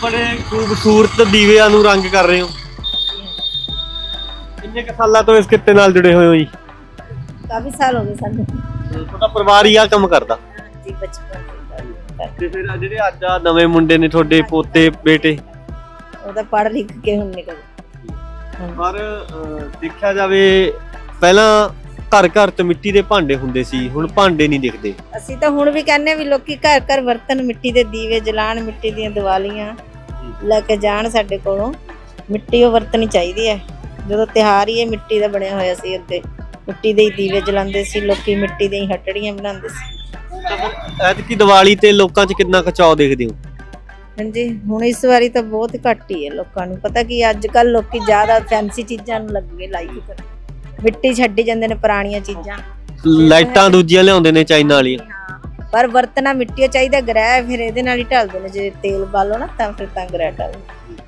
बड़े खूबसूरत दीविਆਂ ਨੂੰ रंग कर रहे हो। किन्ने क सालों तो इस कित्ते नाल जुड़े हुए हो जी? काफी साल हो गए सानू। ਤੁਹਾਡਾ ਪਰਿਵਾਰ ਹੀ ਆ ਕੰਮ ਕਰਦਾ जी बचपन ਤੇ ਫਿਰ ਆ ਜਿਹੜੇ ਅੱਜ ਆ ਨਵੇਂ ਮੁੰਡੇ ਨੇ ਤੁਹਾਡੇ ਪੋਤੇ ਬੇਟੇ ਉਹਦਾ ਪੜ੍ਹ ਲਿਖ ਕੇ ਹੁਣ ਨਿਕਲ। ਪਰ ਦੇਖਿਆ ਜਾਵੇ ਪਹਿਲਾਂ ਘਰ ਘਰ ਚ ਮਿੱਟੀ ਦੇ ਭਾਂਡੇ ਹੁੰਦੇ ਸੀ, ਹੁਣ ਭਾਂਡੇ ਨਹੀਂ ਦਿਖਦੇ। ਅਸੀਂ ਤਾਂ ਹੁਣ ਵੀ ਕਹਿੰਨੇ ਵੀ ਲੋਕੀ ਘਰ ਘਰ ਵਰਤਨ, ਮਿੱਟੀ ਦੇ ਦੀਵੇ ਜਲਾਣ, ਮਿੱਟੀ ਦੀਆਂ ਦੀਵਾਲੀਆਂ ਲੈ ਕੇ ਜਾਣ ਸਾਡੇ ਕੋਲੋਂ। ਮਿੱਟੀ ਉਹ ਵਰਤਣੀ ਚਾਹੀਦੀ ਹੈ। ਜਦੋਂ ਤਿਉਹਾਰ ਹੀ ਇਹ ਮਿੱਟੀ ਦਾ ਬਣਿਆ ਹੋਇਆ ਸੀ, ਅੱਗੇ ਮਿੱਟੀ ਦੇ ਹੀ ਦੀਵੇ ਜਲਾਉਂਦੇ ਸੀ ਲੋਕੀ, ਮਿੱਟੀ ਦੀਆਂ ਹੀ ਹਟੜੀਆਂ ਬਣਾਉਂਦੇ ਸੀ। ਐਤਕੀ ਦੀਵਾਲੀ ਤੇ ਲੋਕਾਂ 'ਚ ਕਿੰਨਾ ਖਚਾਓ ਦੇਖਦੇ ਹੋ? ਹਾਂਜੀ, ਹੁਣ ਇਸ ਵਾਰੀ ਤਾਂ ਬਹੁਤ ਘੱਟ ਹੀ ਹੈ ਲੋਕਾਂ ਨੂੰ ਪਤਾ ਕਿ ਅੱਜ ਕੱਲ ਲੋਕੀ ਜ਼ਿਆਦਾ ਫੈਂਸੀ ਚੀਜ਼ਾਂ ਨੂੰ ਲੱਗ ਗਏ ਲਾਈਕ ਕਰਨ, ਮਿੱਟੀ ਛੱਡੀ ਜਾਂਦੇ ਨੇ ਪੁਰਾਣੀਆਂ ਚੀਜ਼ਾਂ, ਲਾਈਟਾਂ ਦੂਜੀਆਂ ਲਿਆਉਂਦੇ ਨੇ ਚਾਈਨਾ ਵਾਲੀਆਂ। ਪਰ ਵਰਤਣਾ ਮਿੱਟੀ ਚਾਹੀਦਾ। ਗ੍ਰਹਿ ਫਿਰ ਇਹਦੇ ਨਾਲ ਹੀ ਢਲਦੇ ਨੇ, ਜੇ ਤੇਲ ਬਾਲੋ ਨਾ ਤਾਂ ਫਿਰ ਤਾਂ ਗ੍ਰਹਿ ਢਲਦਾ।